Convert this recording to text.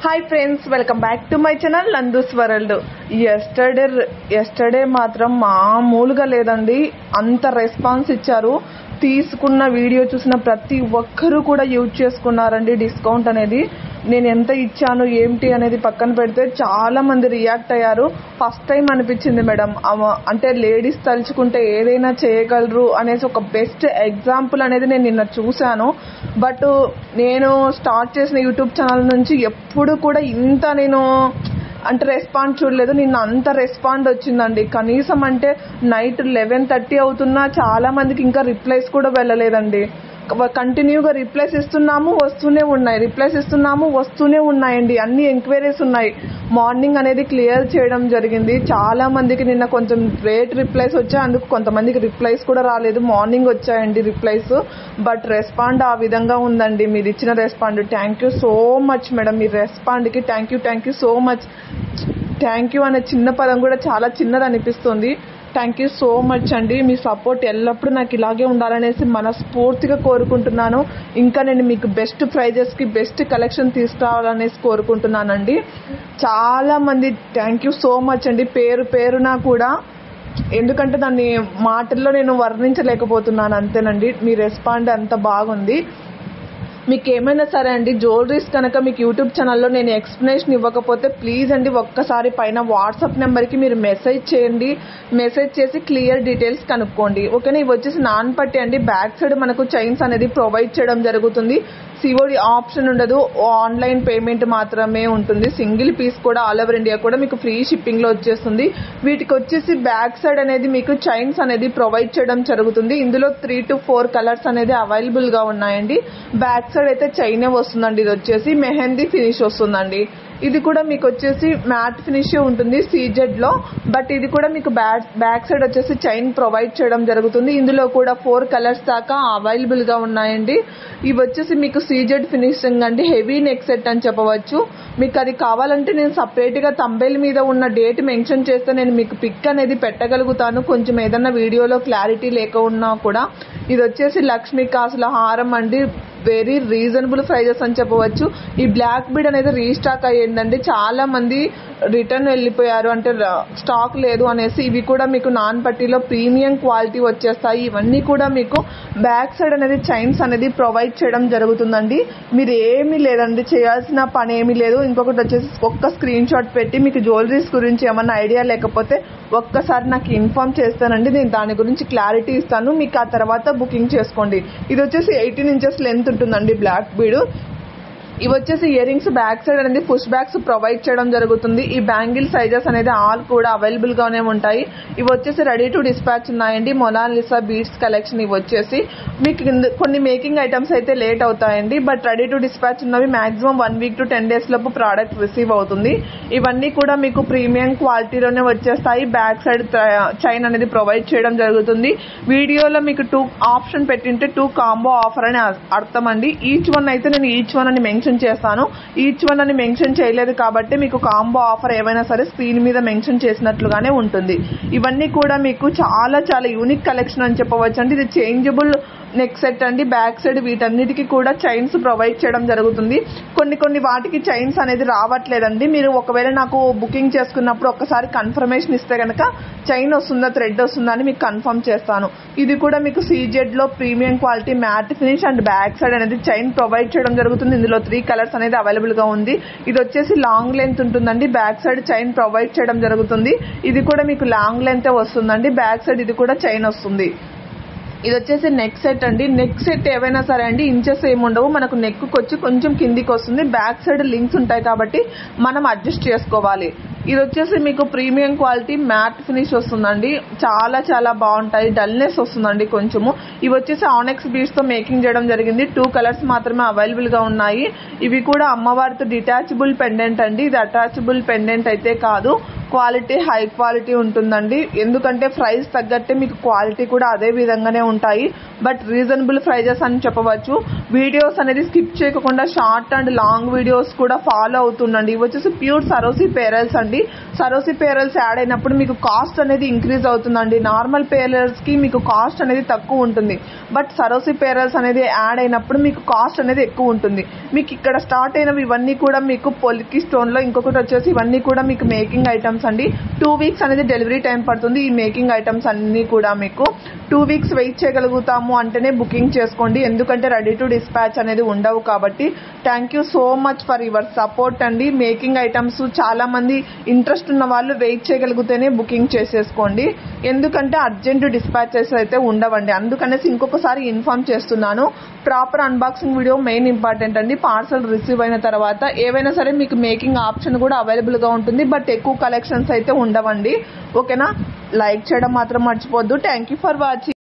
Hi friends, welcome back to my channel Nandu's world. Yesterday మాత్రం మామూలుగా లేదండి. అంత రెస్పాన్స్ ఇచ్చారు. తీసుకున్న వీడియో చూసిన ప్రతి ఒక్కరూ కూడా యూజ్ చేసుకున్నారండి డిస్కౌంట్ అనేది. నేను ఎంత ఇచ్చాను ఏంటి అనేది పక్కన పెడితే చాలా మంది రియాక్ట్ అయ్యారు. ఫస్ట్ టైం అనిపించింది మేడం, అంటే లేడీస్ తలుచుకుంటే ఏదైనా చేయగలరు అనేసి ఒక బెస్ట్ ఎగ్జాంపుల్ అనేది నేను నిన్న చూశాను. బట్ నేను స్టార్ట్ చేసిన యూట్యూబ్ ఛానల్ నుంచి ఎప్పుడు కూడా ఇంత నేను అంటే రెస్పాండ్ చూడలేదు. నిన్న అంత రెస్పాండ్ వచ్చిందండి. కనీసం అంటే నైట్ 11:30 అవుతున్నా చాలా మందికి ఇంకా రిప్లైస్ కూడా వెళ్ళలేదండి. కంటిన్యూగా రిప్లైస్ ఇస్తున్నాము, వస్తూనే ఉన్నాయండి. అన్ని ఎంక్వైరీస్ ఉన్నాయి. మార్నింగ్ అనేది క్లియర్ చేయడం జరిగింది. చాలా మందికి నిన్న కొంచెం లేట్ రిప్లైస్ వచ్చాయి, అందుకు కొంతమందికి రిప్లైస్ కూడా రాలేదు. మార్నింగ్ వచ్చాయండి రిప్లైస్. బట్ రెస్పాండ్ ఆ విధంగా ఉందండి. మీరు ఇచ్చిన respond. Thank you so much madam. మీ రెస్పాండ్కి thank you so much. Thank you అనే చిన్న పదం కూడా చాలా చిన్నది అనిపిస్తుంది. థ్యాంక్ యూ సో మచ్ అండి. మీ సపోర్ట్ ఎల్లప్పుడూ నాకు ఇలాగే ఉండాలనేసి మనస్ఫూర్తిగా కోరుకుంటున్నాను. ఇంకా నేను మీకు బెస్ట్ ప్రైజెస్కి బెస్ట్ కలెక్షన్ తీసుకురావాలనేసి కోరుకుంటున్నానండి. చాలామంది థ్యాంక్ యూ సో మచ్ అండి, పేరున కూడా. ఎందుకంటే దాన్ని మాటల్లో నేను వర్ణించలేకపోతున్నాను, అంతేనండి. మీ రెస్పాండ్ అంత బాగుంది. మీకు ఏమైనా సరే అండి, జ్యువెలరీస్ కనుక మీకు యూట్యూబ్ ఛానల్లో నేను ఎక్స్ప్లెనేషన్ ఇవ్వకపోతే ప్లీజ్ అండి ఒక్కసారి పైన వాట్సాప్ నెంబర్కి మీరు మెసేజ్ చేయండి. మెసేజ్ చేసి క్లియర్ డీటెయిల్స్ కనుక్కోండి, ఓకేనా. ఇవి వచ్చేసి నాన్ పట్టి అండి. బ్యాక్ సైడ్ మనకు చైన్స్ అనేది ప్రొవైడ్ చేయడం జరుగుతుంది. సిఓడి ఆప్షన్ ఉండదు, ఆన్లైన్ పేమెంట్ మాత్రమే ఉంటుంది. సింగిల్ పీస్ కూడా ఆల్ ఓవర్ ఇండియా కూడా మీకు ఫ్రీ షిప్పింగ్లో వచ్చేస్తుంది. వీటికి వచ్చేసి బ్యాక్ సైడ్ అనేది మీకు చైన్స్ అనేది ప్రొవైడ్ చేయడం జరుగుతుంది. ఇందులో 3 to 4 కలర్స్ అనేది అవైలబుల్గా ఉన్నాయండి. బ్యాక్ సైడ్ అయితే చైనే వస్తుందండి. ఇది వచ్చేసి మెహందీ ఫినిష్ వస్తుందండి. ఇది కూడా మీకు వచ్చేసి మ్యాట్ ఫినిష్ ఉంటుంది సీజెడ్ లో. బట్ ఇది కూడా మీకు బ్యాక్ సైడ్ వచ్చేసి చైన్ ప్రొవైడ్ చేయడం జరుగుతుంది. ఇందులో కూడా 4 కలర్స్ దాకా అవైలబుల్ గా ఉన్నాయండి. ఇవి వచ్చేసి మీకు సీజెడ్ ఫినిషింగ్ అండి. హెవీ నెక్ సెట్ అని చెప్పవచ్చు. మీకు అది కావాలంటే నేను సపరేట్ గా తంబేల్ మీద ఉన్న డేట్ మెన్షన్ చేస్తే నేను మీకు పిక్ అనేది పెట్టగలుగుతాను, కొంచెం ఏదన్నా వీడియోలో క్లారిటీ లేక ఉన్నా కూడా. ఇది వచ్చేసి లక్ష్మీ కాసుల హారం అండి. వెరీ రీజనబుల్ ప్రైజెస్ అని చెప్పవచ్చు. ఈ బ్లాక్ బీడ్ అనేది రీస్టాక్ అయ్యిందండి. చాలా మంది రిటర్న్ వెళ్ళిపోయారు, అంటే స్టాక్ లేదు అనేసి. ఇవి కూడా మీకు నాన్ పట్టీలో ప్రీమియం క్వాలిటీ వచ్చేస్తాయి. ఇవన్నీ కూడా మీకు బ్యాక్ సైడ్ అనేది చైన్స్ అనేది ప్రొవైడ్ చేయడం జరుగుతుందండి. మీరు ఏమీ లేదండి, చేయాల్సిన పని ఏమీ లేదు. ఇంకొకటి వచ్చేసి ఒక్క స్క్రీన్ షాట్ పెట్టి మీకు జ్యువెలరీస్ గురించి ఏమన్నా ఐడియా లేకపోతే ఒక్కసారి నాకు ఇన్ఫార్మ్ చేస్తానండి. నేను దాని గురించి క్లారిటీ ఇస్తాను, మీకు ఆ తర్వాత బుకింగ్ చేసుకోండి. ఇది వచ్చేసి 18 inches లెంత్ ఉంటుందండి బ్లాక్ బీడ్. ఇవి వచ్చేసి ఇయర్ రింగ్స్ బ్యాక్ సైడ్ అనేది పుష్ బ్యాక్స్ ప్రొవైడ్ చేయడం జరుగుతుంది. ఈ బ్యాంగిల్ సైజెస్ అనేది ఆల్ కూడా అవైలబుల్ గానే ఉంటాయి. ఇవి వచ్చేసి రెడీ టు డిస్పాచ్ ఉన్నాయండి. Mona Lisa beads collection. ఇవి వచ్చేసి మీకు కొన్ని మేకింగ్ ఐటమ్స్ అయితే లేట్ అవుతాయండి. బట్ రెడీ టు డిస్పాచ్ ఉన్నవి మాక్సిమం 1 week to 10 days లోపు ప్రోడక్ట్ రిసీవ్ అవుతుంది. ఇవన్నీ కూడా మీకు ప్రీమియం క్వాలిటీలోనే వచ్చేస్తాయి. బ్యాక్ సైడ్ చైన్ అనేది ప్రొవైడ్ చేయడం జరుగుతుంది. వీడియోలో మీకు 2 ఆప్షన్ పెట్టింటే 2 కాంబో ఆఫర్ అని అర్థం అండి. ఈచ్ వన్ అయితే నేను ఈచ్ వన్ అని మెన్షన్ చేస్తాను. ఈచ్ వన్ అని మెన్షన్ చేయలేదు కాబట్టి మీకు కాంబో ఆఫర్ ఏమైనా సరే స్క్రీన్ మీద మెన్షన్ చేసినట్లుగానే ఉంటుంది. ఇవన్నీ కూడా మీకు చాలా చాలా యూనిక్ కలెక్షన్ అని చెప్పవచ్చు అండి. ఇది చేంజబుల్ నెక్ సెట్ అండి. బ్యాక్ సైడ్ వీటన్నిటికీ కూడా చైన్స్ ప్రొవైడ్ చేయడం జరుగుతుంది. కొన్ని వాటికి చైన్స్ అనేది రావట్లేదండి. మీరు ఒకవేళ నాకు బుకింగ్ చేసుకున్నప్పుడు ఒకసారి కన్ఫర్మేషన్ ఇస్తే కనుక చైన్ వస్తుందా థ్రెడ్ వస్తుందా అని మీకు కన్ఫర్మ్ చేస్తాను. ఇది కూడా మీకు సీజెడ్ లో premium quality matte finish and back side అనేది చైన్ ప్రొవైడ్ చేయడం జరుగుతుంది. ఇందులో 3 కలర్స్ అనేది అవైలబుల్ గా ఉంది. ఇది వచ్చేసి లాంగ్ లెంత్ ఉంటుందండి. బ్యాక్ సైడ్ చైన్ ప్రొవైడ్ చేయడం జరుగుతుంది. ఇది కూడా మీకు లాంగ్ లెంత్ వస్తుందండి. బ్యాక్ సైడ్ ఇది కూడా చైన్ వస్తుంది. ఇది వచ్చేసి నెక్ సెట్ అండి. నెక్ సెట్ ఏవైనా సరే అండి ఇంచెస్ ఏముండవు, మనకు నెక్ వచ్చి కొంచెం కిందికి వస్తుంది. బ్యాక్ సైడ్ లింక్స్ ఉంటాయి కాబట్టి మనం అడ్జస్ట్ చేసుకోవాలి. ఇది వచ్చేసి మీకు ప్రీమియం క్వాలిటీ మ్యాట్ ఫినిష్ వస్తుందండి. చాలా చాలా బాగుంటాయి. డల్నెస్ వస్తుందండి కొంచెము. ఇవి వచ్చేసి ఆనెక్స్ బీడ్స్ తో మేకింగ్ చేయడం జరిగింది. 2 కలర్స్ మాత్రమే అవైలబుల్ గా ఉన్నాయి. ఇవి కూడా అమ్మవారితో డిటాచబుల్ పెండెంట్ అండి. ఇది అటాచబుల్ పెండెంట్ అయితే కాదు, క్వాలిటీ హై క్వాలిటీ ఉంటుందండి. ఎందుకంటే ప్రైస్ తగ్గట్టే మీకు క్వాలిటీ కూడా అదే విధంగానే ఉంటాయి. బట్ రీజనబుల్ ప్రైజెస్ అని చెప్పవచ్చు. వీడియోస్ అనేది స్కిప్ చేయకుండా షార్ట్ అండ్ లాంగ్ వీడియోస్ కూడా ఫాలో అవుతుండండి. ఇవి వచ్చేసి ప్యూర్ సరోసి పేరల్స్ అండి. సరోసి పేరల్స్ యాడ్ అయినప్పుడు మీకు కాస్ట్ అనేది ఇంక్రీజ్ అవుతుందండి. నార్మల్ పేరల్స్కి మీకు కాస్ట్ అనేది తక్కువ ఉంటుంది. బట్ సరోసి పేరల్స్ అనేది యాడ్ అయినప్పుడు మీకు కాస్ట్ అనేది ఎక్కువ ఉంటుంది. మీకు ఇక్కడ స్టార్ట్ అయినవి ఇవన్నీ కూడా మీకు పొలికి స్టోన్లో, ఇంకొకటి వచ్చేసి ఇవన్నీ కూడా మీకు మేకింగ్ ఐటమ్స్ అండి. 2 weeks అనేది డెలివరీ టైం పడుతుంది. ఈ మేకింగ్ ఐటమ్స్ అన్నీ కూడా మీకు 2 weeks వెయిట్ చేయగలుగుతాము అంటేనే బుకింగ్ చేసుకోండి. ఎందుకంటే రెడీ టు డిస్పాచ్ అనేది ఉండవు కాబట్టి. Thank you so much for your support అండి. మేకింగ్ ఐటమ్స్ చాలా మంది ఇంట్రెస్ట్ ఉన్న వాళ్ళు వెయిట్ చేయగలిగితేనే బుకింగ్ చేసేసుకోండి. ఎందుకంటే అర్జెంట్ డిస్పాచెస్ అయితే ఉండవండి. అందుకనేసి ఇంకొకసారి ఇన్ఫార్మ్ చేస్తున్నాను. Proper unboxing video main important అండి. పార్సల్ రిసీవ్ అయిన తర్వాత ఏవైనా సరే మీకు మేకింగ్ ఆప్షన్ కూడా అవైలబుల్గా ఉంటుంది. బట్ ఎక్కువ కలెక్షన్స్ అయితే ఉండవండి. ఓకేనా? లైక్ చేయడం మాత్రం మర్చిపోద్దు. Thank you for watching.